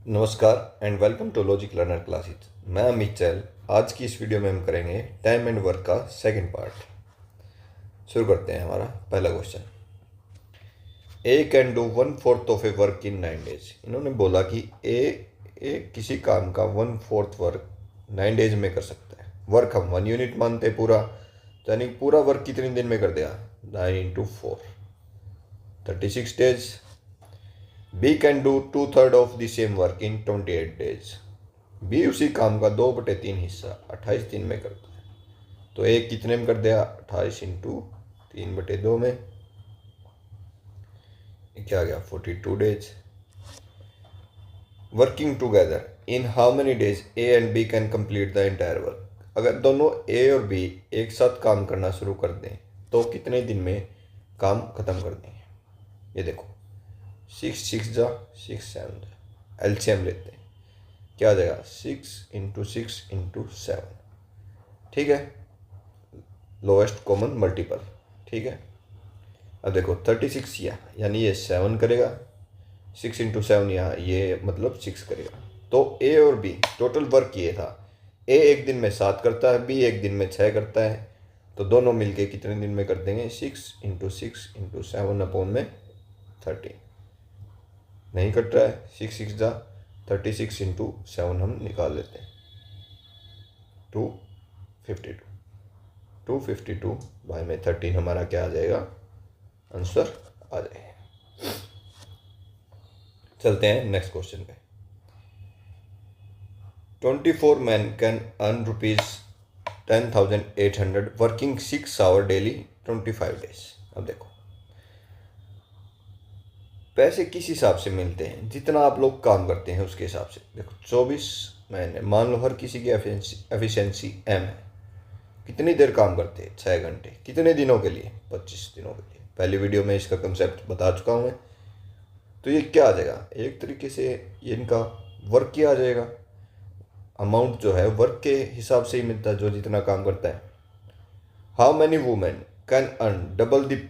नमस्कार and welcome to Logic Learner classes. मैं अमित चहल। आज की इस वीडियो में हम करेंगे टाइम एंड वर्क का सेकंड पार्ट। शुरू करते हैं। हमारा पहला question, A can do 1/4 of a work in 9 days. इन्होंने बोला कि ए किसी काम का 1/4 वर्क 9 डेज में कर सकता है। वर्क हम 1 यूनिट मानते हैं पूरा, तो यानी पूरा वर्क कितने दिन में कर देगा? 9 × 4 36 days. B can do 2/3 of the same work in 28 days. B उसी काम का 2/3 हिस्सा 28 दिन में करता है, तो ए कितने में कर देगा? 28 × 3/2 में। क्या आ गया? 42 days. Working together in how many days A and B can complete the entire work. अगर दोनों ए और बी एक साथ काम करना शुरू कर दें तो कितने दिन में काम खत्म कर देंगे? ये देखो, 6 6 जा 6 7 जा, एलसीएम लेते हैं। क्या आ जाएगा? 6 × 6 × 7। ठीक है, लोएस्ट कॉमन मल्टीपल। ठीक है, अब देखो 36 यानी ये 7 करेगा, 6 × 7 यहाँ ये मतलब 6 करेगा। तो ए और बी टोटल वर्क ये था। ए एक दिन में 7 करता है, बी एक दिन में 6 करता है, तो दोनों मिलके कितने दिन में कर देंगे? 6 × 6 × 7/30। नहीं कट रहा है, 6 6 जा 36 × 7 हम निकाल लेते हैं, 252। 252 भाई में 13 हमारा क्या आ जाएगा? आंसर आ जाएगा। चलते हैं नेक्स्ट क्वेश्चन पे। 24 man can earn ₹10,800 working 6 hour daily 25 days. अब देखो, पैसे किस हिसाब से मिलते हैं? जितना आप लोग काम करते हैं उसके हिसाब से। देखो 24 महीने, मान लो हर किसी की एफिशिएंसी एम है। कितनी देर काम करते हैं? 6 घंटे। कितने दिनों के लिए? 25 दिनों के लिए। पहली वीडियो में इसका कंसेप्ट बता चुका हूँ मैं। तो ये क्या आ जाएगा? एक तरीके से ये इनका वर्क क्या आ जाएगा। अमाउंट जो है वर्क के हिसाब से ही मिलता है, जो जितना काम करता है। How many women can earn double the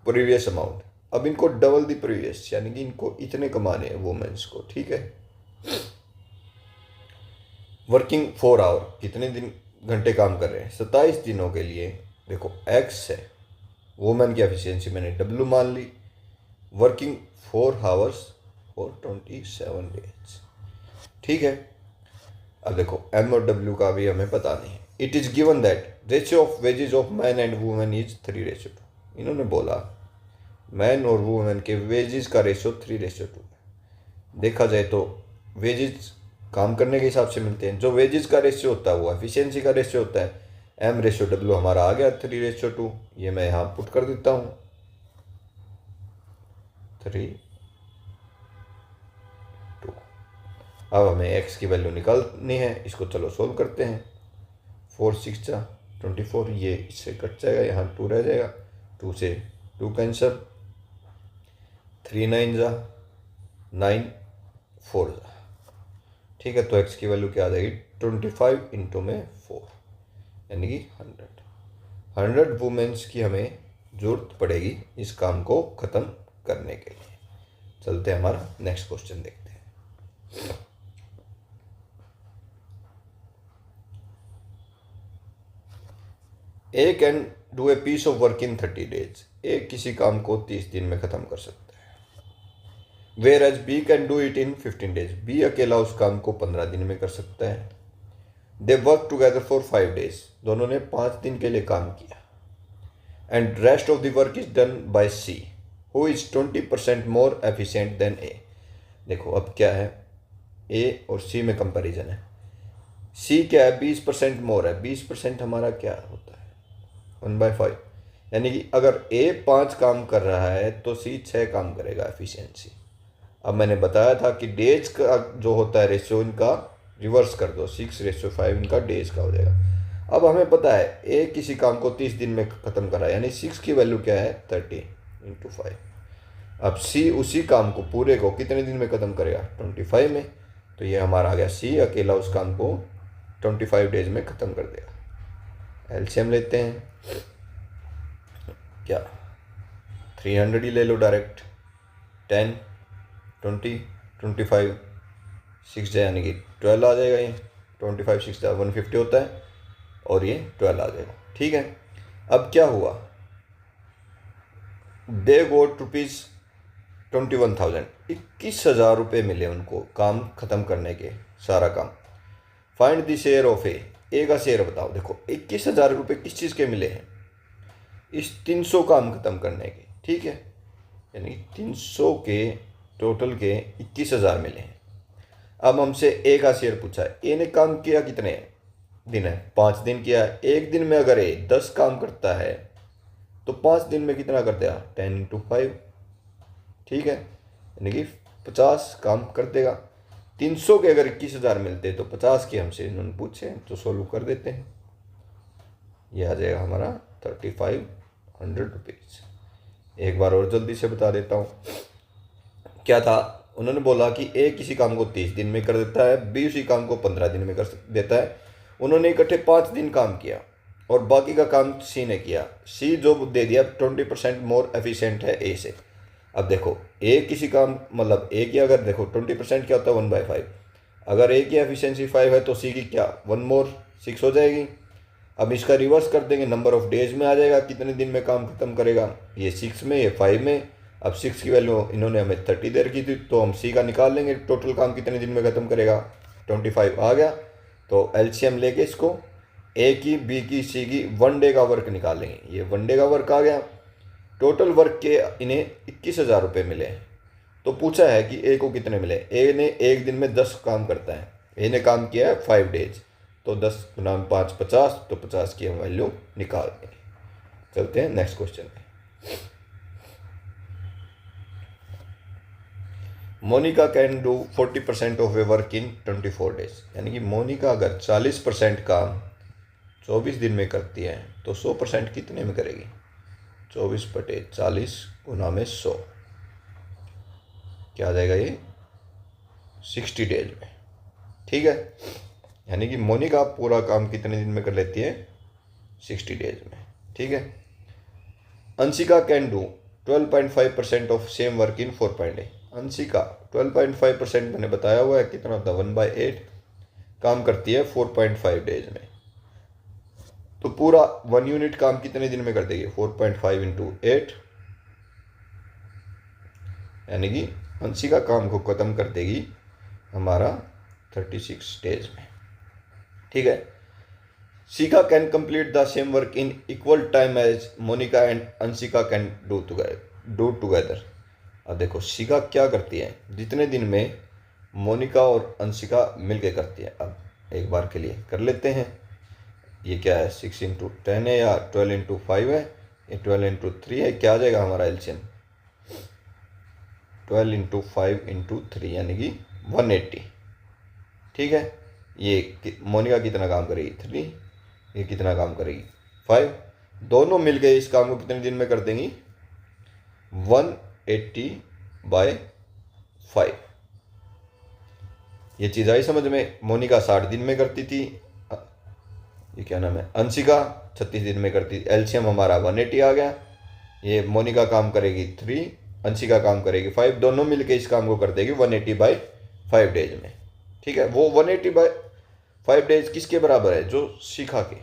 previous amount. अब इनको डबल द प्रीवियस यानी कि इनको इतने कमाने हैं वुमेन्स को। ठीक है, वर्किंग 4 आवर, कितने दिन घंटे काम कर रहे हैं? 27 दिनों के लिए। देखो एक्स है वुमेन की एफिशिएंसी, मैंने डब्ल्यू मान ली। वर्किंग 4 आवर्स और 27 डेज। ठीक है, अब देखो एम और डब्ल्यू का भी हमें पता नहीं है। It is given that ratio of wages of man and women is 3:2। इन्होंने बोला मैन और वुमेन के वेजेस का रेशियो 3:2 है। देखा जाए तो वेजेस काम करने के हिसाब से मिलते हैं। जो वेजेस का रेशियो होता है वो एफिशिएंसी का रेशियो होता है। M/W हमारा आ गया 3:2। ये मैं यहाँ पुट कर देता हूँ 3:2। अब हमें x की वैल्यू निकालनी है, इसको चलो सोल्व करते हैं। 4 6 जा 24, ये इससे कट जाएगा, यहाँ 2 रह जाएगा, 2 से 2 कैंसिल, 3 9 जा 9 4 जा। ठीक है, तो x की वैल्यू क्या आ जाएगी? 25 × 4 यानी कि 100 वुमेन्स की हमें जरूरत पड़ेगी इस काम को ख़त्म करने के लिए। चलते हैं हमारा नेक्स्ट क्वेश्चन देखते हैं। A can do a piece of work in 30 days. A किसी काम को 30 दिन में ख़त्म कर सकता है। Whereas B can do it in 15 days. B अकेला उस काम को 15 दिन में कर सकता है। They work together for 5 days. दोनों ने 5 दिन के लिए काम किया। And rest of the work is done by C who is 20% more efficient than A. देखो अब क्या है, ए और सी में कंपैरिजन है। सी क्या है? 20% मोर है। 20% हमारा क्या होता है? 1/5। यानी कि अगर ए 5 काम कर रहा है तो सी 6 काम करेगा एफिशिएंसी। अब मैंने बताया था कि डेज का जो होता है रेशियो, इनका रिवर्स कर दो, 6:5 इनका डेज का हो जाएगा। अब हमें पता है ए किसी काम को 30 दिन में ख़त्म करा, यानी 6 की वैल्यू क्या है? 30 × 5। अब सी उसी काम को पूरे को कितने दिन में ख़त्म करेगा? 25 में। तो ये हमारा आ गया, सी अकेला उस काम को 25 डेज में ख़त्म कर देगा। एलसीएम लेते हैं, क्या 300 ही ले लो डायरेक्ट। 10 20 25 6 यानी कि 12 आ जाएगा, ये 25 6 150 होता है और ये 12 आ जाएगा। ठीक है, अब क्या हुआ, दे गोट रुपीज़ 21,000, 21,000 रुपये मिले उनको काम ख़त्म करने के, सारा काम। फाइंड द शेयर ऑफ ए का शेयर बताओ। देखो 21,000 रुपये किस चीज़ के मिले हैं, इस 300 काम ख़त्म करने के। ठीक है, यानी 300 के टोटल के 21,000 मिले हैं। अब हमसे ए का शेयर पूछा है, ए ने काम किया कितने दिन है, 5 दिन किया है। एक दिन में अगर ए 10 काम करता है तो 5 दिन में कितना कर देगा, 10 इंटू 5। ठीक है, यानी कि 50 काम कर देगा। 300 के अगर 21,000 मिलते तो 50 के हमसे इन्होंने पूछे तो सोल्व कर देते हैं। ये आ जाएगा हमारा 3500 रुपीज़। एक बार और जल्दी से बता देता हूँ क्या था। उन्होंने बोला कि ए किसी काम को 30 दिन में कर देता है, बी उसी काम को 15 दिन में कर देता है। उन्होंने इकट्ठे 5 दिन काम किया और बाकी का काम सी ने किया। सी जो दे दिया 20% मोर एफिशिएंट है ए से। अब देखो ए किसी काम मतलब ए की अगर देखो 20% क्या होता है 1/5। अगर ए की एफिशिएंसी 5 है तो सी की क्या 1 मोर 6 हो जाएगी। अब इसका रिवर्स कर देंगे, नंबर ऑफ डेज में आ जाएगा, कितने दिन में काम खत्म करेगा, ये 6 में ये 5 में। अब 6 की वैल्यू इन्होंने हमें 30 देर की थी तो हम सी का निकाल लेंगे, टोटल काम कितने दिन में खत्म करेगा, 25 आ गया। तो एलसीएम लेके इसको ए की बी की सी की 1 डे का वर्क निकाल लेंगे, ये 1 डे का वर्क आ गया। टोटल वर्क के इन्हें 21,000 रुपये मिले हैं। तो पूछा है कि ए को कितने मिले। ए ने एक दिन में 10 काम करता है, ए ने काम किया है 5 डेज, तो 10 गुना 5 50, तो 50 की हम वैल्यू निकाल देंगे। चलते हैं नेक्स्ट क्वेश्चन पे। Monica can do 40% of a work in 24 days, यानी कि मोनिका अगर 40% काम 24 दिन में करती है तो 100% कितने में करेगी, 24/40 गुना में 100, क्या आ जाएगा ये 60 डेज में। ठीक है, यानी कि मोनिका पूरा काम कितने दिन में कर लेती है, 60 डेज में। ठीक है, Anshika can do 12.5% of same work इन 4.8। अंशिका 12.5% मैंने बताया हुआ है कितना होता है 1/8 काम करती है 4.5 डेज में। तो पूरा 1 यूनिट काम कितने दिन में कर देगी, 4.5 इंटू 8, यानी कि अंशिका काम को ख़त्म कर देगी हमारा 36 डेज में। ठीक है, Shikha can complete the same work in equal time as Monika and Anshika can do together. अब देखो शिखा क्या करती है, जितने दिन में मोनिका और अंशिका मिलके करती है। अब एक बार के लिए कर लेते हैं, ये क्या है 6 इंटू 10 है या 12 इंटू 5 है, ये 12 इंटू 3 है, क्या आ जाएगा हमारा एलसीएम 12 इंटू 5 इंटू 3 यानी कि 180। ठीक है, ये मोनिका कितना काम करेगी 3, ये कितना काम करेगी 5, दोनों मिल गए इस काम को कितने दिन में कर देंगी 180/5। ये चीज़ आई समझ में। मोनिका 60 दिन में करती थी, ये क्या नाम है अंशिका 36 दिन में करती थी। एलसीएम हमारा 180 आ गया। ये मोनिका काम करेगी 3, अंशिका काम करेगी 5, दोनों मिलके इस काम को कर देगी 180/5 डेज में। ठीक है, वो 180/5 डेज किसके बराबर है, जो शिखा के।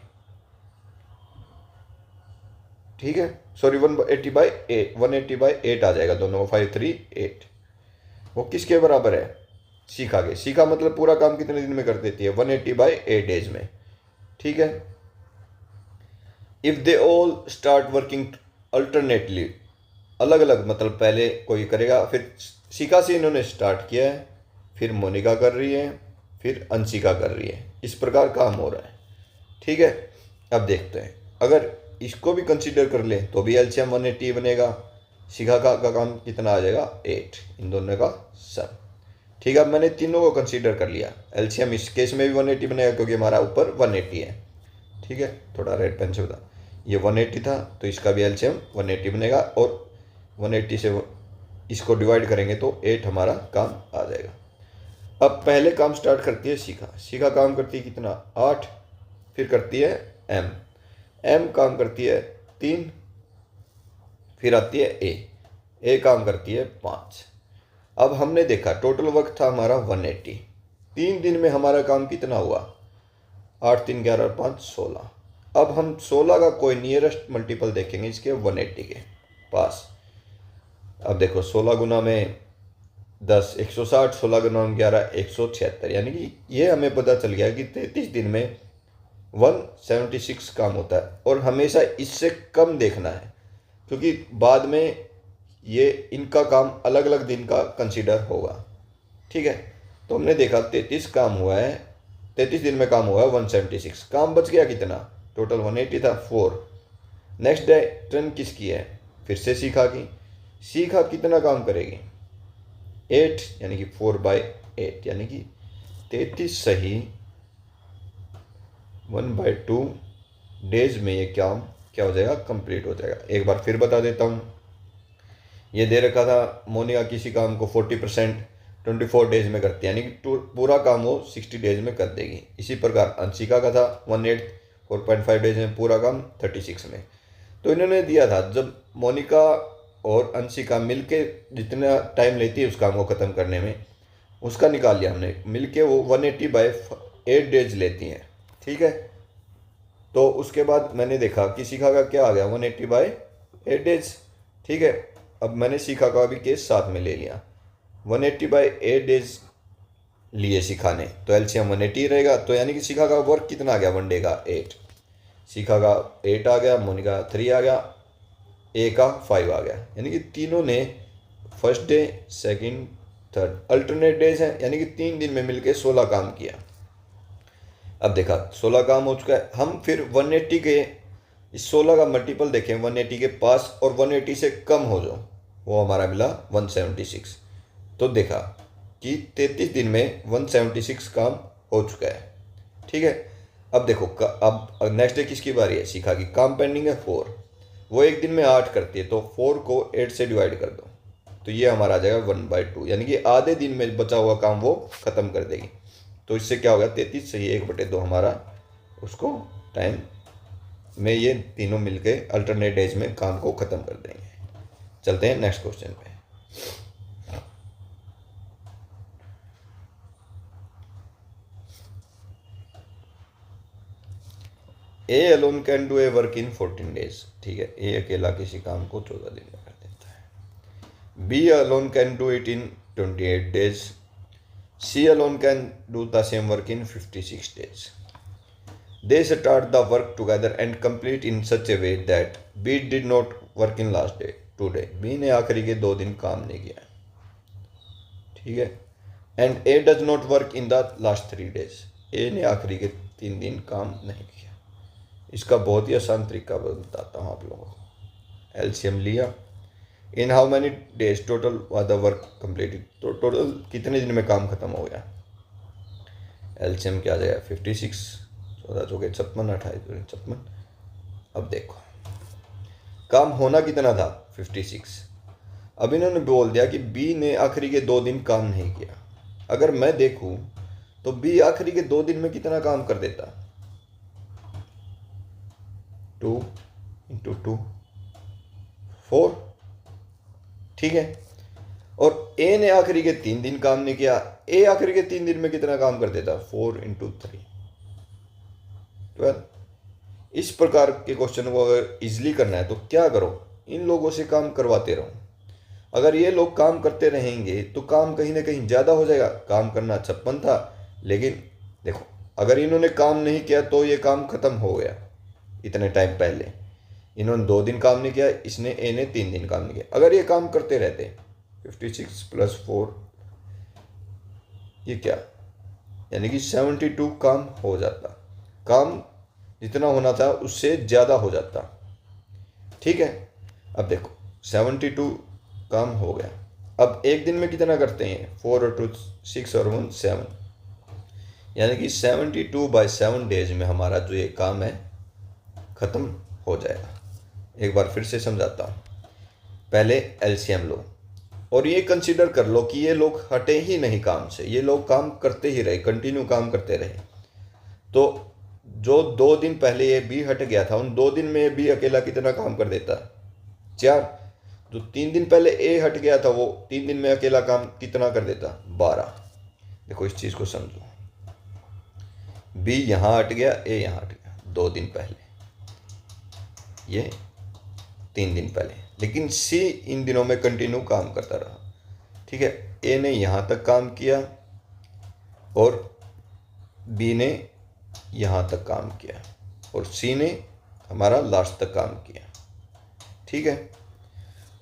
ठीक है, सॉरी 180/8 आ जाएगा दोनों को, 5 3 8, वो किसके बराबर है, शिखा के। शिखा मतलब पूरा काम कितने दिन में कर देती है 180/8 डेज में। ठीक है, if they all start working alternately, अलग अलग मतलब पहले कोई करेगा, फिर शिखा से इन्होंने स्टार्ट किया है, फिर मोनिका कर रही है, फिर अंशिका कर रही है, इस प्रकार काम हो रहा है। ठीक है, अब देखते हैं अगर इसको भी कंसीडर कर लें तो भी एलसीएम 180 बनेगा। शिखा का काम कितना आ जाएगा 8, इन दोनों का सम। ठीक है, अब मैंने तीनों को कंसीडर कर लिया, एलसीएम इस केस में भी 180 बनेगा क्योंकि हमारा ऊपर 180 है। ठीक है, थोड़ा रेड पेन से बता, ये 180 था तो इसका भी एलसीएम 180 बनेगा, और 180 से इसको डिवाइड करेंगे तो 8 हमारा काम आ जाएगा। अब पहले काम स्टार्ट करती है शिखा। शिखा काम करती है कितना 8, फिर करती है एम काम करती है 3, फिर आती है ए काम करती है 5। अब हमने देखा टोटल वर्क था हमारा 180, 3 दिन में हमारा काम कितना हुआ? 8 3 11 और 5 16। अब हम 16 का कोई नियरेस्ट मल्टीपल देखेंगे इसके 180 के पास। अब देखो 16 गुना में 10 160, 16 गुना में 11 176, यानी कि ये हमें पता चल गया कि 33 दिन में 176 काम होता है। और हमेशा इससे कम देखना है, क्योंकि बाद में ये इनका काम अलग अलग दिन का कंसीडर होगा। ठीक है, तो हमने देखा 33 काम हुआ है, 33 दिन में काम हुआ है 176, काम बच गया कितना? टोटल 180 था, 4। नेक्स्ट डे टर्न किसकी है? फिर से सीखा की। सीखा कितना काम करेगी? 8, यानी कि 4/8, यानी कि 33 सही 1/2 डेज में ये काम क्या हो जाएगा? कंप्लीट हो जाएगा। एक बार फिर बता देता हूँ, ये दे रखा था मोनिका किसी काम को 40% 24 डेज में करती है, यानी कि पूरा काम वो 60 डेज में कर देगी। इसी प्रकार अंशिका का था 1/8 4.5 डेज में, पूरा काम 36 में। तो इन्होंने दिया था जब मोनिका और अंशिका मिलके जितना टाइम लेती है उस काम को ख़त्म करने में, उसका निकाल लिया हमने। मिलके वो 180/8 डेज लेती हैं। ठीक है, तो उसके बाद मैंने देखा कि शिखा का क्या आ गया? 180/8 डेज। ठीक है, अब मैंने शिखा का भी केस साथ में ले लिया। 180/8 डेज लिए शिखा ने, तो एलसीएम 180 रहेगा। तो यानी कि शिखा का वर्क कितना आ गया? 1 डे का 8। शिखा का 8 आ गया, मोनिका का 3 आ गया, ए का 5 आ गया। यानी कि तीनों ने first day second third alternate days हैं, यानी कि 3 दिन में मिलके 16 काम किया। अब देखा 16 काम हो चुका है। हम फिर 180 के इस 16 का मल्टीपल देखें 180 के पास, और 180 से कम हो जो, वो हमारा मिला 176। तो देखा कि 33 दिन में 176 काम हो चुका है। ठीक है, अब देखो अब नेक्स्ट डे किसकी बारी है? शिखा की। काम पेंडिंग है 4, वो एक दिन में 8 करती है, तो 4 को 8 से डिवाइड कर दो, तो ये हमारा आ जाएगा 1/2, यानी कि आधे दिन में बचा हुआ काम वो ख़त्म कर देगी। तो इससे क्या होगा? 33 से ही 1/2 हमारा उसको टाइम में ये तीनों मिलके अल्टरनेट डेज में काम को ख़त्म कर देंगे। चलते हैं नेक्स्ट क्वेश्चन पे। ए alone can do a work in 14 days. ठीक है, ए अकेला किसी काम को 14 दिन में कर देता है। B alone can do it in 28 days. C alone can do the same work in 56 days. They start the work together and complete in such a way that B did not work in last day 2 day. B ने आखिरी के 2 दिन काम नहीं किया। ठीक है, and A does not work in the last 3 days. A ने आखिरी के 3 दिन काम नहीं किया। इसका बहुत ही आसान तरीका बताता हूँ आप लोगों को। एलसीएम लिया, इन how many days total was the work completed, तो टोटल कितने दिन में काम खत्म हो गया? एलसीएम क्या आ जाएगा? 56, 14 चौके 56, 28 56। अब देखो काम होना कितना था? 56। अब इन्होंने बोल दिया कि बी ने आखिरी के 2 दिन काम नहीं किया। अगर मैं देखूं तो बी आखिरी के 2 दिन में कितना काम कर देता? 2 × 2 4। ठीक है, और ए ने आखिरी के 3 दिन काम नहीं किया। ए आखिरी के 3 दिन में कितना काम कर देता? 4 × 3 12। इस प्रकार के क्वेश्चन को अगर इजीली करना है तो क्या करो? इन लोगों से काम करवाते रहो। अगर ये लोग काम करते रहेंगे तो काम कहीं ना कहीं ज़्यादा हो जाएगा। काम करना 56 था, लेकिन देखो अगर इन्होंने काम नहीं किया तो ये काम ख़त्म हो गया इतने टाइम पहले। इन्होंने 2 दिन काम नहीं किया, इसने ए ने 3 दिन काम नहीं किया। अगर ये काम करते रहते 56 + 4 ये क्या, यानी कि 72 काम हो जाता। काम जितना होना था उससे ज़्यादा हो जाता। ठीक है, अब देखो 72 काम हो गया। अब एक दिन में कितना करते हैं? 4 और 2 6 और 1 7, यानी कि 72/7 डेज में हमारा जो ये काम है ख़त्म हो जाएगा। एक बार फिर से समझाता हूँ। पहले एलसीएम लो और ये कंसीडर कर लो कि ये लोग हटे ही नहीं काम से, ये लोग काम करते ही रहे, कंटिन्यू काम करते रहे। तो जो 2 दिन पहले ये बी हट गया था, उन 2 दिन में ये बी अकेला कितना काम कर देता? 4। जो 3 दिन पहले ए हट गया था वो 3 दिन में अकेला काम कितना कर देता? 12। देखो इस चीज़ को समझो, बी यहाँ हट गया, ए यहाँ हट गया 2 दिन पहले, ये 3 दिन पहले, लेकिन सी इन दिनों में कंटिन्यू काम करता रहा। ठीक है, ए ने यहाँ तक काम किया और बी ने यहाँ तक काम किया और सी ने हमारा लास्ट तक काम किया। ठीक है,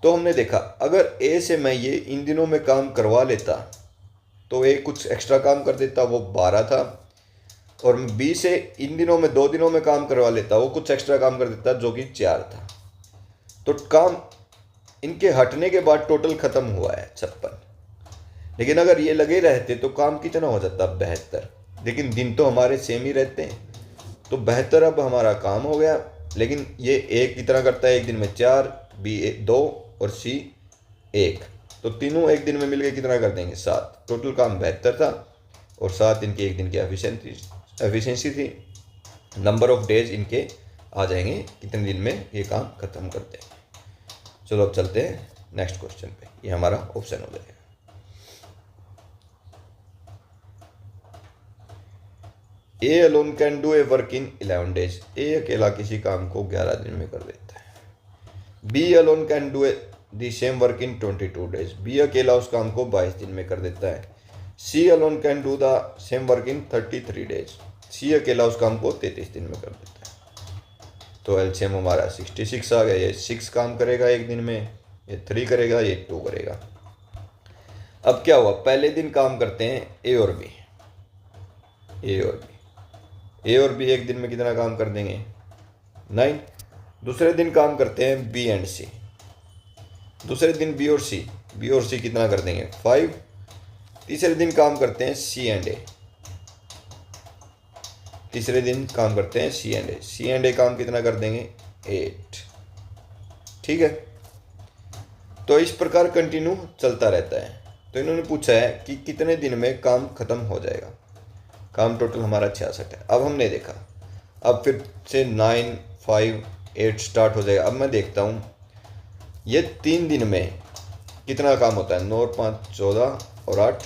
तो हमने देखा अगर ए से मैं ये इन दिनों में काम करवा लेता तो ए कुछ एक्स्ट्रा काम कर देता, वो 12 था, और बी से इन दिनों में 2 दिनों में काम करवा लेता, वो कुछ एक्स्ट्रा काम कर देता जो कि 4 था। तो काम इनके हटने के बाद टोटल खत्म हुआ है 56। लेकिन अगर ये लगे रहते तो काम कितना हो जाता, 72। लेकिन दिन तो हमारे सेम ही रहते हैं, तो 72 अब हमारा काम हो गया। लेकिन ये ए कितना करता है एक दिन में, 4, बी 2 और सी 1, तो तीनों एक दिन में मिलकर कितना कर देंगे, 7। टोटल काम 72 था और 7 इनके एक दिन की एफिशिएंसी थी। नंबर ऑफ डेज इनके आ जाएंगे कितने दिन में ये काम खत्म कर देंगे। चलो अब चलते हैं नेक्स्ट क्वेश्चन पे, ये हमारा ऑप्शन हो जाएगा। A alone can do a work in 11 days, A अकेला किसी काम को 11 दिन में कर देता है। B alone can do the same work in 22 days, B अकेला उस काम को 22 दिन में कर देता है। C alone can do the same work in 33 days, C अकेला उस काम को 33 दिन में कर देता है। तो एलसीएम हमारा 66 आ गया, ये 6 काम करेगा एक दिन में, ये 3 करेगा, ये 2 करेगा। अब क्या हुआ, पहले दिन काम करते हैं ए और बी, ए और बी एक दिन में कितना काम कर देंगे, 9। दूसरे दिन काम करते हैं बी एंड सी, दूसरे दिन बी और सी कितना कर देंगे, 5। तीसरे दिन काम करते हैं सी एंड ए, तीसरे दिन काम करते हैं सी एंड ए काम कितना कर देंगे, 8। ठीक है, तो इस प्रकार कंटिन्यू चलता रहता है। तो इन्होंने पूछा है कि कितने दिन में काम खत्म हो जाएगा, काम टोटल हमारा 66 है। अब हमने देखा, अब फिर से 9, 5, 8 स्टार्ट हो जाएगा। अब मैं देखता हूँ ये 3 दिन में कितना काम होता है, 9 और 5 14 और 8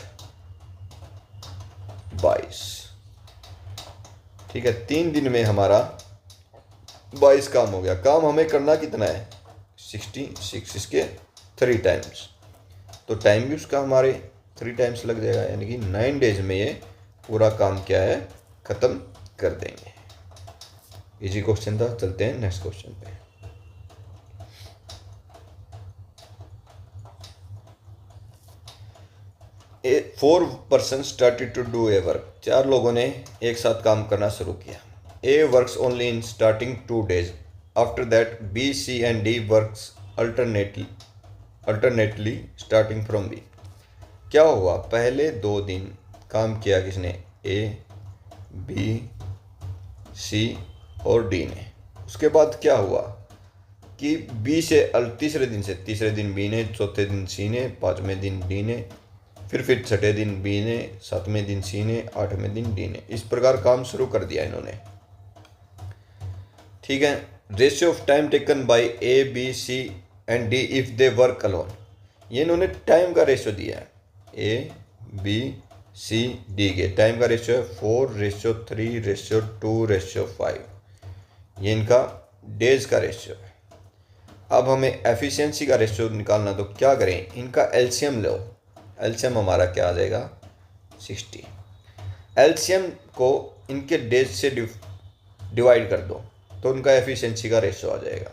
22। ठीक है, 3 दिन में हमारा 22 काम हो गया। काम हमें करना कितना है, 66, इसके 3 टाइम्स, तो टाइम भी उसका हमारे 3 टाइम्स लग जाएगा, यानी कि 9 डेज में ये पूरा काम क्या है, खत्म कर देंगे। इजी क्वेश्चन था। चलते हैं नेक्स्ट क्वेश्चन पे। Four person started to do a work, 4 लोगों ने एक साथ काम करना शुरू किया। A works only in starting 2 days, after that B, C and D works alternately starting from B. क्या हुआ, पहले 2 दिन काम किया किसने, ए, बी, सी और डी ने। उसके बाद क्या हुआ कि बी से तीसरे दिन बी ने, चौथे दिन सी ने, 5वें दिन डी ने, फिर 6ठे दिन बी ने, 7वें दिन सी ने, 8वें दिन डी ने। इस प्रकार काम शुरू कर दिया इन्होंने। ठीक है, ratio of time taken by A, B, C and D if they work alone, ये इन्होंने टाइम का रेशियो दिया है। ए, बी, सी, डी के टाइम का रेशियो है 4:3:2:5, ये इनका डेज का रेशियो है। अब हमें एफिशिएंसी का रेशियो निकालना, तो क्या करें, इनका एलसीएम लो। एलसीएम हमारा क्या आ जाएगा, 60। एलसीएम को इनके डेज से डिवाइड कर दो तो उनका एफिशिएंसी का रेशियो आ जाएगा।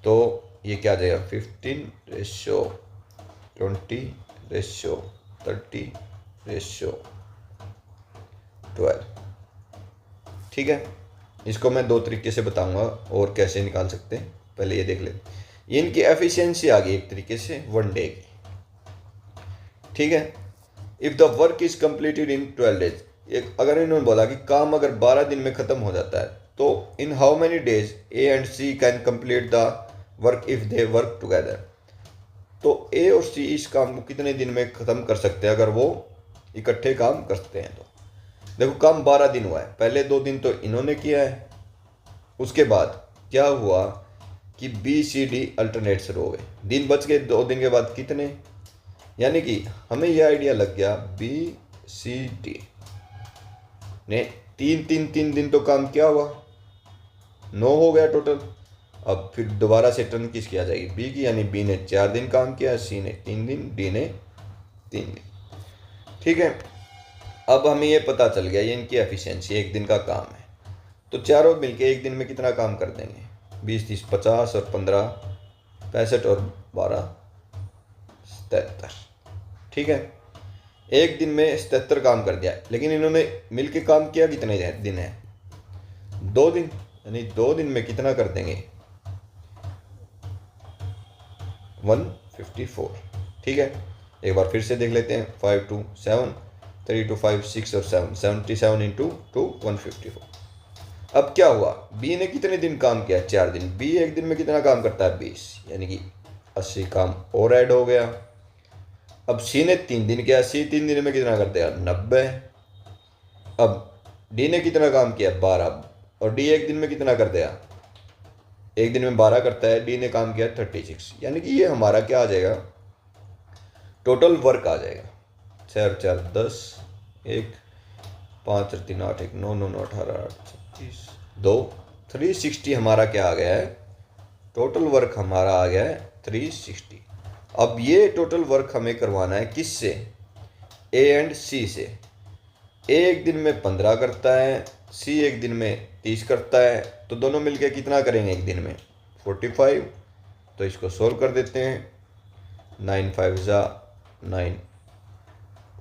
तो ये क्या आ जाएगा, 15:20:30:12। ठीक है, इसको मैं 2 तरीके से बताऊंगा और कैसे निकाल सकते हैं, पहले ये देख लेते। ये इनकी एफिशिएंसी आ गई एक तरीके से 1 डे की। ठीक है, if the work is completed in 12 days, अगर इन्होंने बोला कि काम अगर 12 दिन में ख़त्म हो जाता है, तो in how many days A and C can complete the work if they work together, तो ए और सी इस काम को कितने दिन में ख़त्म कर सकते हैं अगर वो इकट्ठे काम करते हैं। तो देखो, काम 12 दिन हुआ है, पहले 2 दिन तो इन्होंने किया है, उसके बाद क्या हुआ कि बी, सी, डी अल्टरनेट शुरू हो गए, दिन बच गए 2 दिन के बाद कितने, यानी कि हमें यह आइडिया लग गया बी, सी डी ने 3 तो काम किया हुआ, 9 हो गया टोटल। अब फिर दोबारा से टर्न किसकी आ जाएगी, बी की, यानी बी ने 4 दिन काम किया, सी ने 3 दिन, डी ने 3 दिन। ठीक है, अब हमें ये पता चल गया ये इनकी एफिशिएंसी, एक दिन का काम है। तो चारों मिलके एक दिन में कितना काम कर देंगे, 20 30 50 और 15 65 और 12 77। ठीक है, एक दिन में 77 काम कर दिया, लेकिन इन्होंने मिलके काम किया कितने दिन है, 2 दिन, यानी 2 दिन में कितना कर देंगे, 154। ठीक है, एक बार फिर से देख लेते हैं, 5 2 7, 3 2 5 6 और 7, 77 इंटू 2 154। अब क्या हुआ, बी ने कितने दिन काम किया, 4 दिन। बी एक दिन में कितना काम करता है, 20, यानी कि 80 काम और ऐड हो गया। अब सी ने 3 दिन किया, सी 3 दिन में कितना कर देगा, 90। अब डी ने कितना काम किया, 12, और डी एक दिन में कितना कर देगा, एक दिन में 12 करता है, डी ने काम किया 36, यानी कि ये हमारा क्या आ जाएगा, टोटल वर्क आ जाएगा। 6 और 4 10, 1 5 और 3 8, 1 9 9 9 18 8 36 2 360 हमारा क्या आ गया है, टोटल वर्क हमारा आ गया है 360। अब ये टोटल वर्क हमें करवाना है किससे, ए एंड सी से। ए एक दिन में 15 करता है, सी एक दिन में 30 करता है, तो दोनों मिलके कितना करेंगे एक दिन में, 45। तो इसको सोल्व कर देते हैं, 9 5 जा 9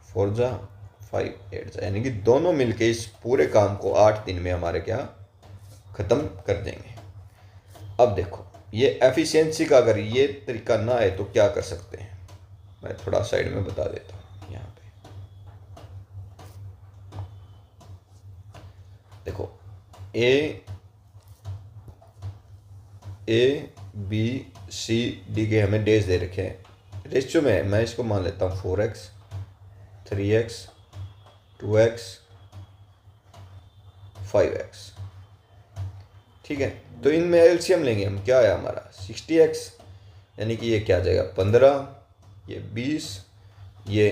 4 जा 5 8 जा, यानी कि दोनों मिलके इस पूरे काम को 8 दिन में हमारे क्या ख़त्म कर देंगे। अब देखो ये एफिशिएंसी का अगर ये तरीका ना है तो क्या कर सकते हैं, मैं थोड़ा साइड में बता देता हूँ। यहाँ पे देखो, ए बी सी डी के हमें डेज दे रखे हैं, रेशियो में मैं इसको मान लेता हूँ 4x 3x 2x 5x। ठीक है, तो इनमें एलसीएम लेंगे हम, क्या है हमारा 60x, यानी कि ये क्या आ जाएगा 15, ये 20, ये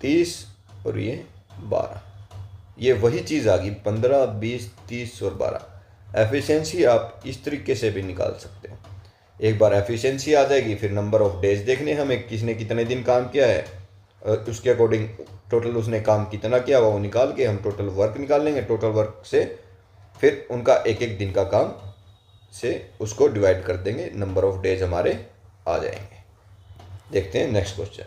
30 और ये 12। ये वही चीज़ आ गई 15 20 30 और 12। एफिशिएंसी आप इस तरीके से भी निकाल सकते हो, एक बार एफिशिएंसी आ जाएगी, फिर नंबर ऑफ डेज देखने हमें, किसने कितने दिन काम किया है, उसके अकॉर्डिंग टोटल उसने काम कितना किया हुआ वो निकाल के हम टोटल वर्क निकाल लेंगे। टोटल वर्क से फिर उनका एक एक दिन का काम से उसको डिवाइड कर देंगे, नंबर ऑफ डेज हमारे आ जाएंगे। देखते हैं next question.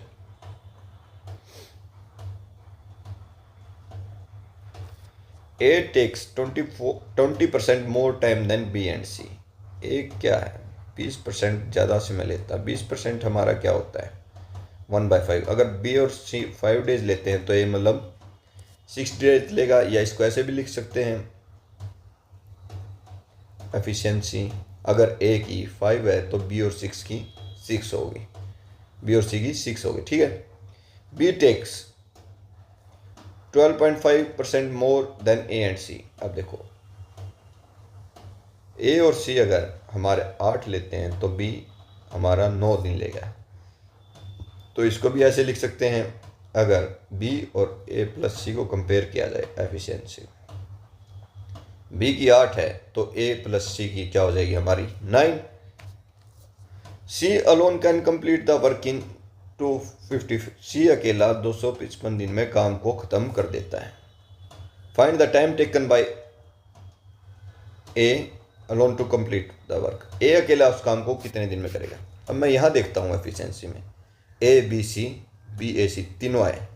A takes 20% more time than B and C. A क्या है, 20% ज़्यादा समय लेता है। 20% हमारा क्या होता है 1/5। अगर बी और सी 5 डेज लेते हैं तो ये मतलब 6 डेज लेगा, या इसको ऐसे भी लिख सकते हैं एफिशिएंसी, अगर ए की 5 है तो बी और 6 की 6 होगी, बी और सी की 6 होगी। ठीक है, B takes 12.5% more than A and C. अब देखो ए और सी अगर हमारे 8 लेते हैं तो बी हमारा 9 दिन लेगा, तो इसको भी ऐसे लिख सकते हैं, अगर बी और ए प्लस सी को कंपेयर किया जाए एफिशिएंसी, बी की 8 है तो ए प्लस सी की क्या हो जाएगी हमारी 9। C alone can complete the work in 250। C अकेला 255 दिन में काम को ख़त्म कर देता है। Find the time taken by A alone to complete the work. A अकेला उस काम को कितने दिन में करेगा। अब मैं यहाँ देखता हूँ एफिशिएंसी में ए बी सी बी ए सी तीनों आए,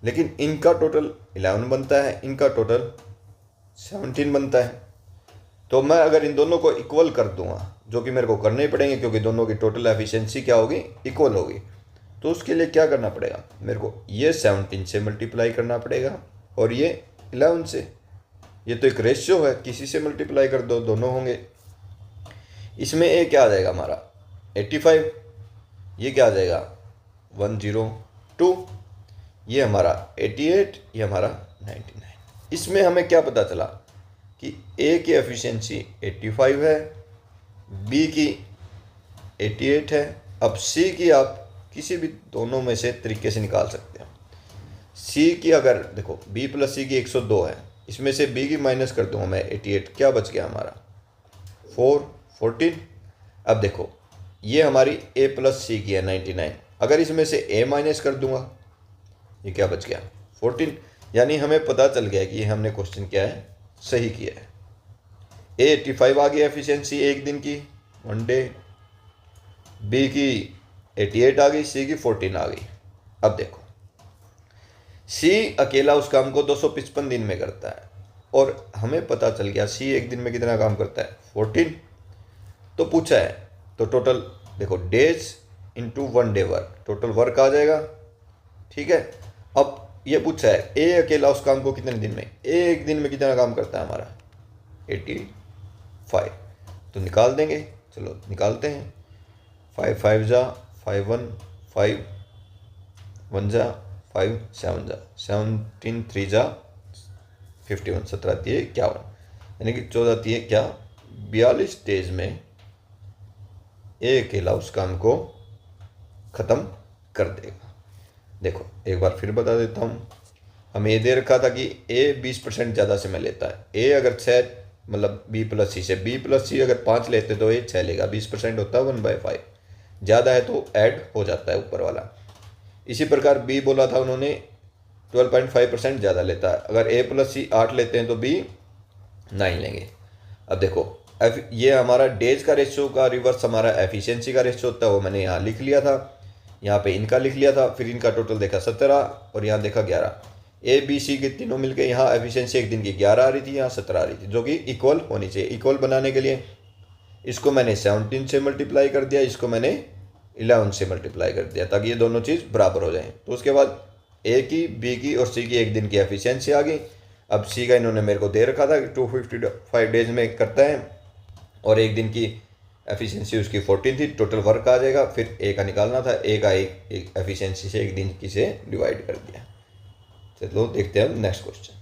लेकिन इनका टोटल 11 बनता है, इनका टोटल 17 बनता है। तो मैं अगर इन दोनों को इक्वल कर दूंगा, जो कि मेरे को करने ही पड़ेंगे क्योंकि दोनों की टोटल एफिशिएंसी क्या होगी, इक्वल होगी, तो उसके लिए क्या करना पड़ेगा, मेरे को ये 17 से मल्टीप्लाई करना पड़ेगा और ये 11 से। ये तो एक रेशियो है, किसी से मल्टीप्लाई कर दो दोनों होंगे। इसमें ए क्या आ जाएगा हमारा 85, ये क्या आ जाएगा 102, ये हमारा 88, ये हमारा 99। इसमें हमें क्या पता चला कि ए की एफिशिएंसी 85 है, बी की 88 है। अब सी की आप किसी भी दोनों में से तरीके से निकाल सकते हैं। सी की अगर देखो बी प्लस सी की 102 है, इसमें से बी की माइनस कर दूंगा मैं 88, क्या बच गया हमारा 14। अब देखो ये हमारी ए प्लस सी की है 99, अगर इसमें से ए माइनस कर दूंगा ये क्या बच गया 14। यानी हमें पता चल गया कि ये हमने क्वेश्चन क्या है सही किया है। ए 85 आ गई एफिशिएंसी एक दिन की 1 डे, बी की 88 आ गई, सी की 14 आ गई। अब देखो सी अकेला उस काम को 255 दिन में करता है और हमें पता चल गया सी एक दिन में कितना काम करता है 14। तो पूछा है तो टोटल देखो days into 1 day work, total work आ जाएगा। ठीक है, अब ये पूछा है ए अकेला उस काम को कितने दिन में, ए एक दिन में कितना काम करता है हमारा 85, तो निकाल देंगे। चलो निकालते हैं, 5 5 जा 5 1 5 1 जा 5 7 जा 17 3 जा 51 17 3 51, यानी कि 14 3 क्या 42 डेज में ए अकेला उस काम को ख़त्म कर देगा। देखो एक बार फिर बता देता हूँ, हमें ये दे रखा था कि ए 20% ज़्यादा से मैं लेता है, ए अगर 6 मतलब बी प्लस सी से, बी प्लस सी अगर 5 लेते तो ए 6 लेगा, 20% होता है 1/5, ज़्यादा है तो ऐड हो जाता है ऊपर वाला। इसी प्रकार बी बोला था उन्होंने 12.5% ज़्यादा लेता है, अगर ए प्लस सी 8 लेते हैं तो बी 9 लेंगे। अब देखो ये हमारा डेज का रेशियो का रिवर्स हमारा एफिशिएंसी का रेशियो होता है, वो मैंने यहाँ लिख लिया था, यहाँ पे इनका लिख लिया था, फिर इनका टोटल देखा 17 और यहाँ देखा 11। ए बी सी के तीनों मिलके यहाँ एफिशिएंसी एक दिन की 11 आ रही थी, यहाँ 17 आ रही थी, जो कि इक्वल होनी चाहिए। इक्वल बनाने के लिए इसको मैंने 17 से मल्टीप्लाई कर दिया, इसको मैंने 11 से मल्टीप्लाई कर दिया, ताकि ये दोनों चीज़ बराबर हो जाएं। तो उसके बाद ए की, बी की और सी की एक दिन की एफिशिएंसी आ गई। अब सी का इन्होंने मेरे को दे रखा था कि 255 डेज में करता है और एक दिन की एफिशिएंसी उसकी 14 थी, टोटल वर्क आ जाएगा। फिर ए का निकालना था, ए का एक एफिशिएंसी से एक दिन की से डिवाइड कर दिया। चलो देखते हैं नेक्स्ट क्वेश्चन।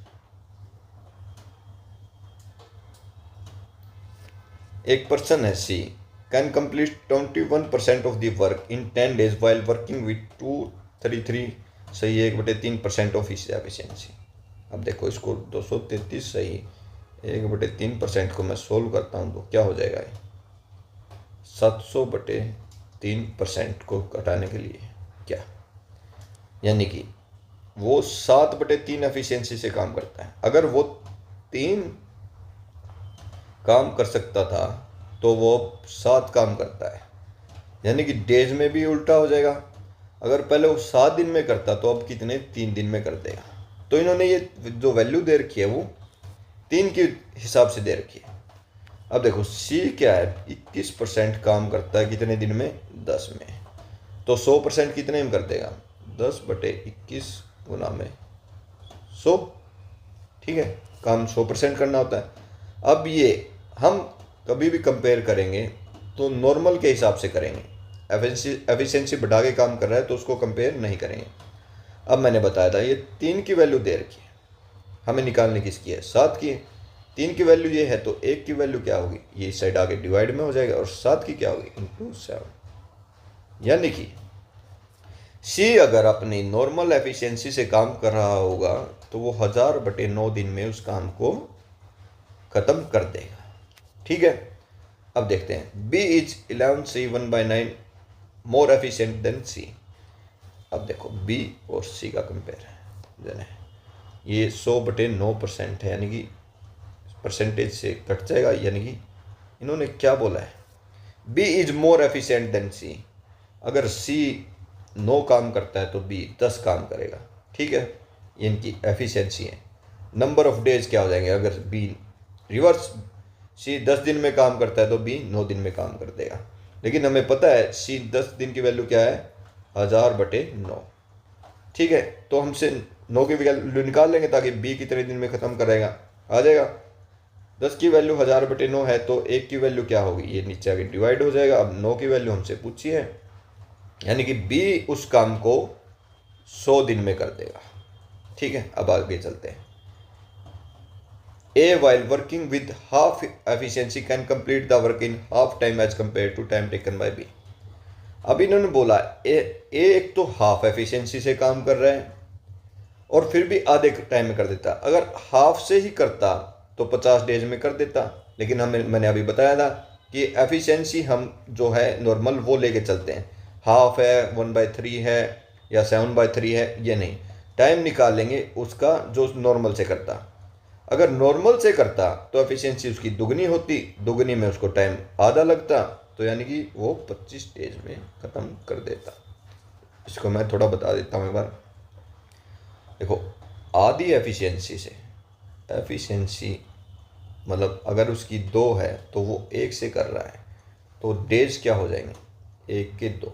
एक पर्सन है C can complete 21% of the work in 10 days while working with 233 सही 1/3% ऑफ हिज एफिशिएंसी। अब देखो इसको 233 सही 1/3% को मैं सोल्व करता हूँ तो क्या हो जाएगा, 700/3% को घटाने के लिए क्या, यानी कि वो 7/3 एफिशिएंसी से काम करता है। अगर वो 3 काम कर सकता था तो वो 7 काम करता है, यानी कि डेज में भी उल्टा हो जाएगा। अगर पहले वो 7 दिन में करता तो अब कितने 3 दिन में कर देगा। तो इन्होंने ये जो वैल्यू दे रखी है वो 3 के हिसाब से दे रखी है। अब देखो सी क्या है 21% काम करता है कितने दिन में 10 में, तो 100% कितने में कर देगा 10/21 गुना में 100। ठीक है, काम 100% करना होता है। अब ये हम कभी भी कंपेयर करेंगे तो नॉर्मल के हिसाब से करेंगे, एफिशिएंसी बढ़ा के काम कर रहा है तो उसको कंपेयर नहीं करेंगे। अब मैंने बताया था ये 3 की वैल्यू दे रखी है, हमें निकालने किसकी है 7 की है। 3 की वैल्यू ये है तो 1 की वैल्यू क्या होगी, ये इस साइड आगे डिवाइड में हो जाएगा, और 7 की क्या होगी इंटू 7। यानी कि सी अगर अपनी नॉर्मल एफिशिएंसी से काम कर रहा होगा तो वो 1000/9 दिन में उस काम को ख़त्म कर देगा। ठीक है, अब देखते हैं B is 11C 1/9 more efficient than C. अब देखो बी और सी का कंपेयर है, ये 100/9% है, यानी कि परसेंटेज से कट जाएगा, यानी कि इन्होंने क्या बोला है B is more efficient than C. अगर सी 9 काम करता है तो बी 10 काम करेगा। ठीक है, ये इनकी एफिशिएंसी है। नंबर ऑफ डेज क्या हो जाएंगे, अगर बी रिवर्स सी 10 दिन में काम करता है तो बी 9 दिन में काम कर देगा। लेकिन हमें पता है सी 10 दिन की वैल्यू क्या है 1000/9। ठीक है, तो हमसे 9 की वैल्यू निकाल लेंगे ताकि बी कितने दिन में ख़त्म करेगा आ जाएगा। 10 की वैल्यू 1000/9 है तो 1 की वैल्यू क्या होगी, ये नीचे आगे डिवाइड हो जाएगा। अब 9 की वैल्यू हमसे पूछी है, यानी कि बी उस काम को 100 दिन में कर देगा। ठीक है, अब आगे चलते हैं। A while working with half efficiency can complete the work in half time as compare to time taken by B. अब इन्होंने बोला ए एक तो हाफ एफिशिएंसी से काम कर रहा है और फिर भी आधे टाइम में कर देता। अगर हाफ से ही करता तो 50 डेज में कर देता, लेकिन मैंने अभी बताया था कि एफिशिएंसी हम जो है नॉर्मल वो लेके चलते हैं, हाफ है, 1/3 है या 7/3 है, ये नहीं, टाइम निकाल लेंगे उसका जो नॉर्मल से करता। अगर नॉर्मल से करता तो एफिशिएंसी उसकी दुगनी होती, दुगनी में उसको टाइम आधा लगता, तो यानी कि वो 25 डेज में ख़त्म कर देता। इसको मैं थोड़ा बता देता हूँ एक बार। देखो, आधी एफिशिएंसी से, एफिशिएंसी मतलब अगर उसकी 2 है तो वो 1 से कर रहा है, तो डेज क्या हो जाएंगे, 1 के 2।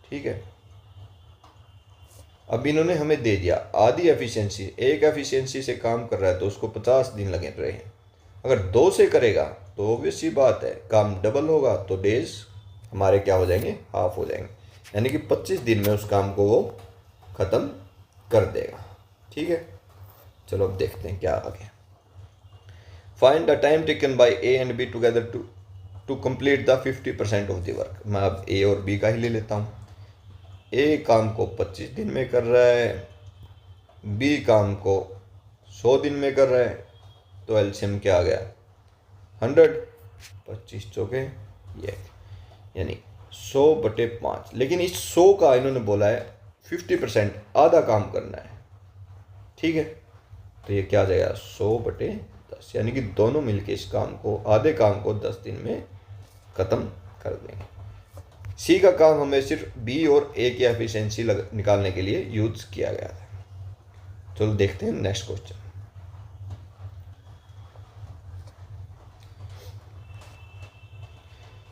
ठीक है, अब इन्होंने हमें दे दिया आधी एफिशिएंसी, एक एफिशिएंसी से काम कर रहा है तो उसको 50 दिन लगे रहे हैं। अगर 2 से करेगा तो ऑब्वियस सी बात है काम डबल होगा, तो डेज हमारे क्या हो जाएंगे, हाफ हो जाएंगे, यानी कि 25 दिन में उस काम को वो ख़त्म कर देगा। ठीक है, चलो अब देखते हैं क्या आगे। Find the time taken by A and B together to complete the 50% of the work. मैं अब ए और बी का ही ले लेता हूँ। ए काम को 25 दिन में कर रहा है, बी काम को 100 दिन में कर रहा है, तो एलसीएम क्या आ गया, 100, 25 चौके ये, यानी 100/5। लेकिन इस 100 का इन्होंने बोला है 50%, आधा काम करना है। ठीक है, तो ये क्या आ जाएगा, 100/10, यानी कि दोनों मिलके इस काम को, आधे काम को 10 दिन में ख़त्म कर देंगे। सी का काम हमें सिर्फ बी और ए की एफिशिएंसी निकालने के लिए यूज किया गया था। चलो देखते हैं next question.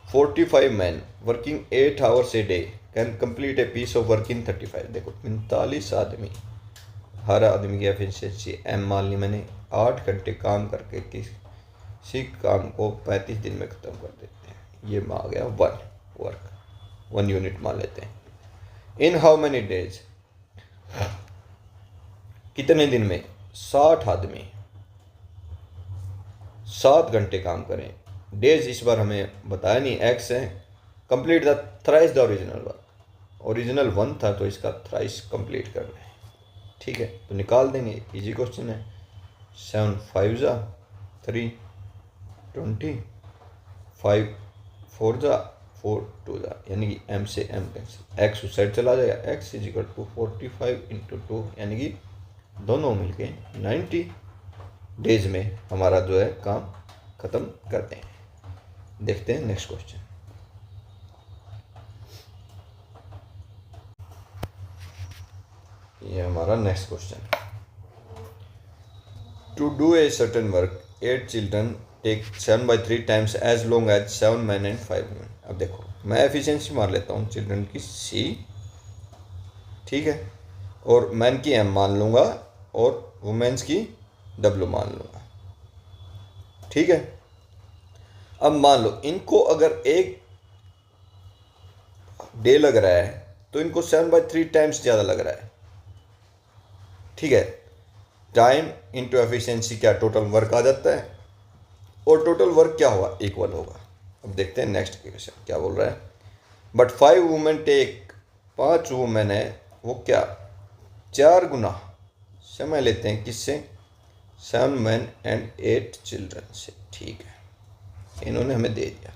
"45 men working 8 hours a day can complete a piece of work in 35"। देखो 45 आदमी, हर आदमी की एफिशिएंसी एम मान ली मैंने, 8 घंटे काम करके किसी काम को 35 दिन में ख़त्म कर देते हैं। ये आ गया 1 यूनिट मान लेते हैं। इन हाउ मैनी डेज, कितने दिन में, 60 आदमी 7 घंटे काम करें। डेज इस बार हमें बताया नहीं, एक्स है। Complete the thrice the original work, original 1 था तो इसका थ्राइस कंप्लीट करना है। ठीक है, तो निकाल देंगे, इजी क्वेश्चन है। 7 5 जा 3 20, 5 4 जा 4 2 जा, यानी कि एम से एम कैंसिल, एक्स उस साइड चला जाएगा, एक्स इज इक्वल टू 45 × 2, यानी कि दोनों मिलके 90 डेज में हमारा जो है काम ख़त्म करते हैं। देखते हैं नेक्स्ट क्वेश्चन। ये हमारा next question. To do a certain work 8 children take 7/3 times as long as 7 men and 5 women। अब देखो मैं एफिशिएंसी मार लेता हूँ, चिल्ड्रन की सी, ठीक है, और मैन की एम मान लूँगा और वुमेन्स की डब्ल्यू मान लूँगा। ठीक है, अब मान लो इनको अगर एक डे लग रहा है तो इनको 7/3 टाइम्स ज़्यादा लग रहा है। ठीक है, टाइम इंटू एफिशिएंसी क्या, टोटल वर्क आ जाता है, और टोटल वर्क क्या होगा, इक्वल होगा। अब देखते हैं नेक्स्ट क्वेश्चन क्या बोल रहा है। बट 5 वुमेन टेक, 5 वुमेन है वो क्या 4 गुना समय लेते हैं, किससे, 7 men and 8 children से। ठीक है, इन्होंने हमें दे दिया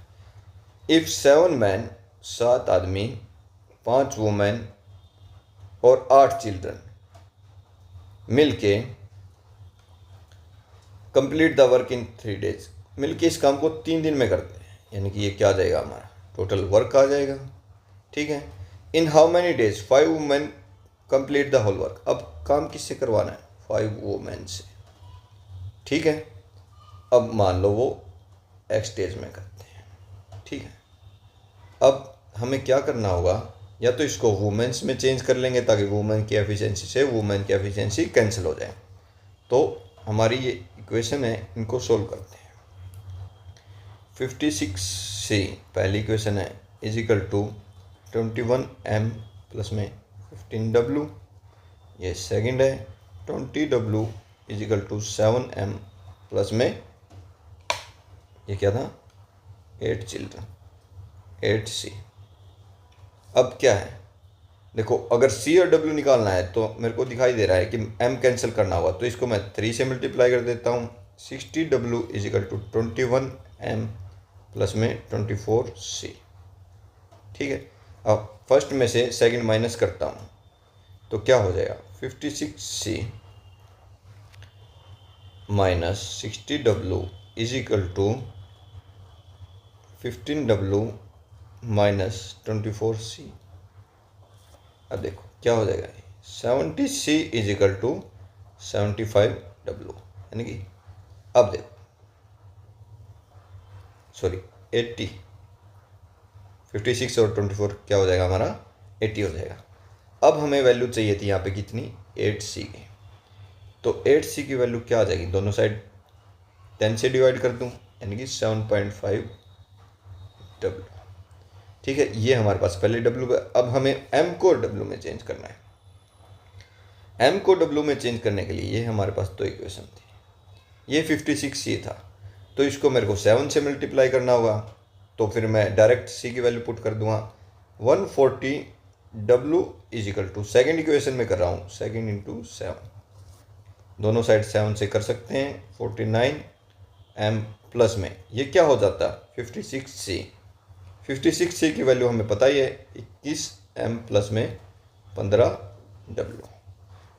इफ़ 7 men 7 आदमी, 5 वुमेन और 8 चिल्ड्रन मिलके complete the work in 3 days, मिलके इस काम को 3 दिन में करते हैं, यानी कि ये क्या आ जाएगा, हमारा टोटल वर्क आ जाएगा। ठीक है, in how many days 5 women complete the whole work. अब काम किससे करवाना है, 5 वुमेन से। ठीक है, अब मान लो वो एक्स डेज में करते हैं। ठीक है, अब हमें क्या करना होगा, या तो इसको वुमेन्स में चेंज कर लेंगे ताकि वुमेन की एफिशिएंसी से वुमेन की एफिशिएंसी कैंसिल हो जाए। तो हमारी ये इक्वेशन है, इनको सोल्व करते हैं। 56C पहली इक्वेशन है, is equal to 21M plus में 15W। ये सेकंड है, 20W is equal to 7M plus में ये क्या था, 8 चिल्ड्रन, 8C। अब क्या है, देखो अगर सी और डब्ल्यू निकालना है तो मेरे को दिखाई दे रहा है कि एम कैंसिल करना होगा, तो इसको मैं 3 से मल्टीप्लाई कर देता हूँ। 60W is equal to 21M plus में 24C। ठीक है, अब फर्स्ट में से सेकंड माइनस करता हूँ तो क्या हो जाएगा, 56C minus 60W is equal to 15W minus 24C। अब देखो क्या हो जाएगा, 70C is equal to 75W, यानी कि अब देखो सॉरी 80, 56 और 24 क्या हो जाएगा हमारा, 80 हो जाएगा। अब हमें वैल्यू चाहिए थी यहाँ पे कितनी, 8C की। तो 8C की वैल्यू क्या आ जाएगी, दोनों साइड 10 से डिवाइड कर दूँ, यानी कि 7.5W। ठीक है, ये हमारे पास पहले W। अब हमें M को W में चेंज करना है। M को W में चेंज करने के लिए ये हमारे पास तो इक्वेशन थी, ये 56C था, तो इसको मेरे को 7 से मल्टीप्लाई करना होगा। तो फिर मैं डायरेक्ट C की वैल्यू पुट कर दूंगा। 140W is equal to, second equation में कर रहा हूँ, सेकेंड इंटू 7, दोनों साइड 7 से कर सकते हैं। 49M प्लस में ये क्या हो जाता है, 56C। 56C की वैल्यू हमें पता ही है, 21M प्लस में 15W।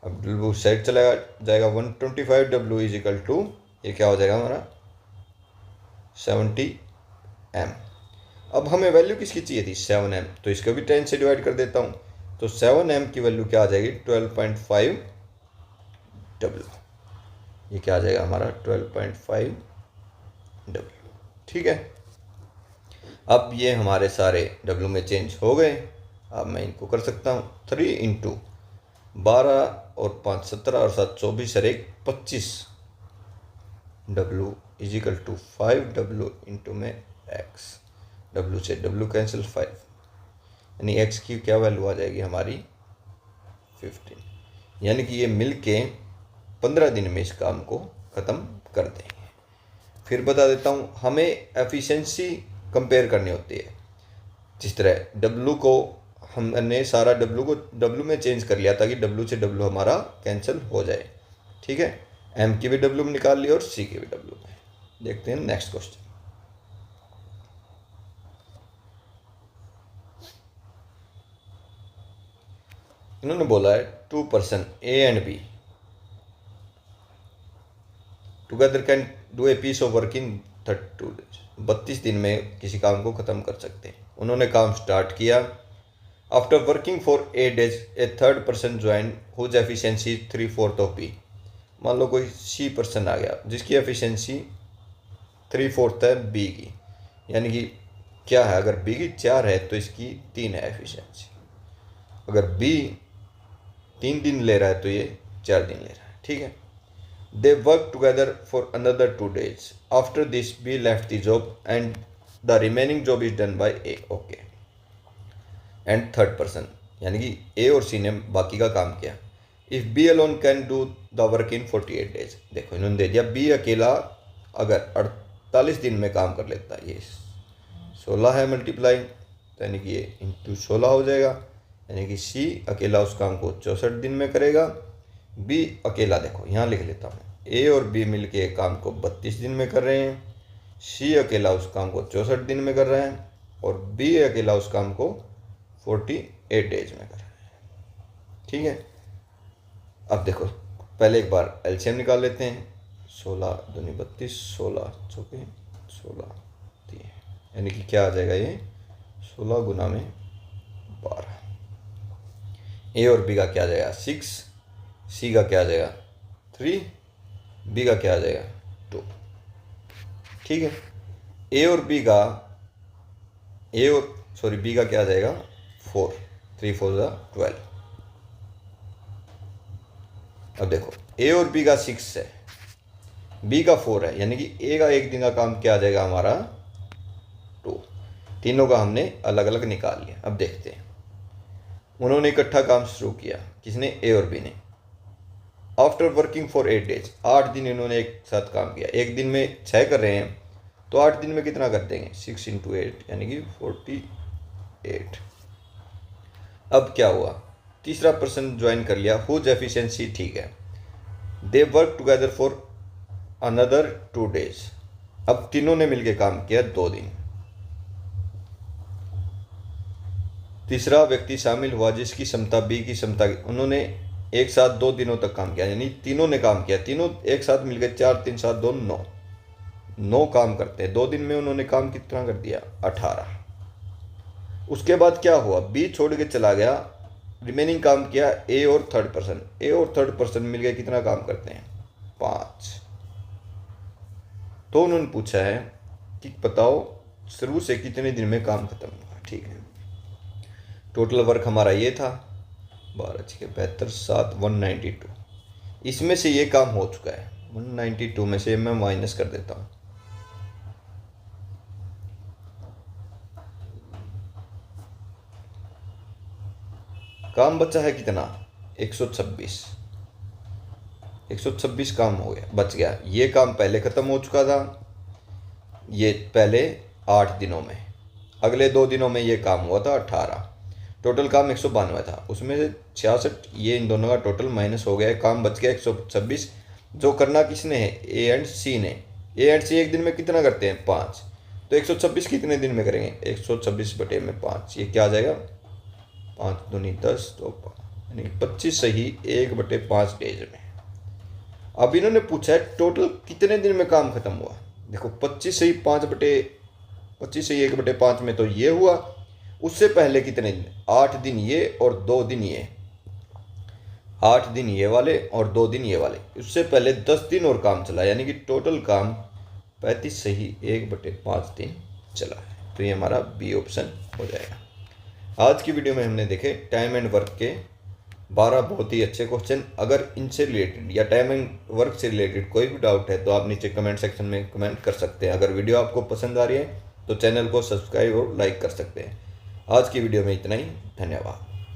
अब W साइड चला जाएगा, 125W इज इक्वल टू, ये क्या हो जाएगा हमारा 70M। अब हमें वैल्यू किसकी चाहिए थी, 7M, तो इसको भी 10 से डिवाइड कर देता हूँ। तो 7M की वैल्यू क्या आ जाएगी, 12.5W। ये क्या आ जाएगा हमारा 12.5W। ठीक है, अब ये हमारे सारे W में चेंज हो गए। अब मैं इनको कर सकता हूँ, 3 इंटू 12 और 5 17 और 7 24 और 1 25W is equal to 5W into में x। W से W कैंसिल 5, यानी x की क्या वैल्यू आ जाएगी हमारी 15, यानी कि ये मिल के 15 दिन में इस काम को ख़त्म कर देंगे। फिर बता देता हूँ, हमें एफिशिएंसी कंपेयर करनी होती है। जिस तरह W को हमने सारा W को W में चेंज कर लिया ताकि W से W हमारा कैंसिल हो जाए। ठीक है, M की भी W में निकाल ली और C की भी W में। देखते हैं नेक्स्ट क्वेश्चन। इन्होंने बोला है 2 person A and B together can do a piece of work in 32 days. 32 दिन में किसी काम को ख़त्म कर सकते हैं। उन्होंने काम स्टार्ट किया। After working for 8 days A third person join whose efficiency 3/4 of B। मान लो कोई C पर्सन आ गया जिसकी एफिशिएंसी 3/4 है B की, यानी कि क्या है, अगर B की 4 है तो इसकी 3 है एफिशिएंसी। अगर B 3 दिन ले रहा है तो ये 4 दिन ले रहा है। ठीक है, they worked together for another 2 days. After this B left the job and the remaining job is done by A. Okay. And third person, यानी कि A और C ने बाकी का काम किया। If B alone can do the work in 48 days. देखो इन्होंने दे दिया B अकेला अगर 48 दिन में काम कर लेता है, ये 16 है मल्टीप्लाई, तो यानी कि ये इंटू 16 हो जाएगा, यानी कि C अकेला उस काम को 64 दिन में करेगा। B अकेला, देखो यहाँ लिख लेता हूँ, A और B मिलके काम को 32 दिन में कर रहे हैं। C अकेला उस काम को 64 दिन में कर रहे हैं और B अकेला उस काम को 48 डेज में कर रहे हैं। ठीक है, अब देखो पहले एक बार एलसीएम निकाल लेते हैं। 16 दूनी 32, 16 चौके 16 3, यानी कि क्या आ जाएगा ये 16 गुना में 12। A और B का क्या आ जाएगा 6, C का क्या आ जाएगा 3, B का क्या आ जाएगा 2। ठीक है, B का क्या आ जाएगा 4, 3 4 12। अब देखो A और B का 6 है, B का 4 है, यानी कि A का एक दिन का काम क्या आ जाएगा हमारा 2। तीनों का हमने अलग अलग निकाल लिया। अब देखते हैं, उन्होंने इकट्ठा काम शुरू किया, किसने, A और B ने। आफ्टर वर्किंग फॉर 8 डेज, 8 दिन इन्होंने एक साथ काम किया। एक दिन में 6 कर रहे हैं तो 8 दिन में कितना कर देंगे, 6 × 8 यानी कि 48। अब क्या हुआ, तीसरा पर्सन ज्वाइन कर लिया, हुज एफिशिएंसी ठीक है, they work together for another 2 days। अब तीनों ने मिलकर काम किया 2 दिन। तीसरा व्यक्ति शामिल हुआ जिसकी क्षमता बी की क्षमता, उन्होंने एक साथ 2 दिनों तक काम किया, यानी तीनों ने काम किया, तीनों एक साथ मिलकर 4 3 7 2 9 9 काम करते हैं। 2 दिन में उन्होंने काम कितना कर दिया, 18। उसके बाद क्या हुआ, बी छोड़ के चला गया, रिमेनिंग काम किया ए और थर्ड पर्सन। ए और थर्ड पर्सन मिलकर कितना काम करते हैं, 5। तो उन्होंने पूछा है कि बताओ शुरू से कितने दिन में काम खत्म हुआ। ठीक है, टोटल वर्क हमारा ये था 12 7 192। इसमें से ये काम हो चुका है, 192 में से मैं माइनस कर देता हूँ। काम बचा है कितना, 126 काम हो गया, बच गया। ये काम पहले ख़त्म हो चुका था, ये पहले 8 दिनों में, अगले 2 दिनों में ये काम हुआ था 18। टोटल काम 192 था, उसमें से 66 ये इन दोनों का टोटल माइनस हो गया, काम बच गया 126। जो करना किसने है, ए एंड सी ने। ए एंड सी एक दिन में कितना करते हैं, 5। तो 126 कितने दिन में करेंगे, 126 बटे में 5, ये क्या आ जाएगा, 5 दूनी 10, तो यानी 25 सही 1/5 डेज में। अब इन्होंने पूछा है टोटल कितने दिन में काम खत्म हुआ। देखो 25 सही 1/5 में तो ये हुआ, उससे पहले कितने दिन, 8 दिन ये और 2 दिन ये, 8 दिन ये वाले और 2 दिन ये वाले, उससे पहले 10 दिन और काम चला, यानी कि टोटल काम 35 सही 1/5 दिन चला है। तो ये हमारा बी ऑप्शन हो जाएगा। आज की वीडियो में हमने देखे टाइम एंड वर्क के 12 बहुत ही अच्छे क्वेश्चन। अगर इनसे रिलेटेड या टाइम एंड वर्क से रिलेटेड कोई भी डाउट है तो आप नीचे कमेंट सेक्शन में कमेंट कर सकते हैं। अगर वीडियो आपको पसंद आ रही है तो चैनल को सब्सक्राइब और लाइक कर सकते हैं। आज की वीडियो में इतना ही, धन्यवाद।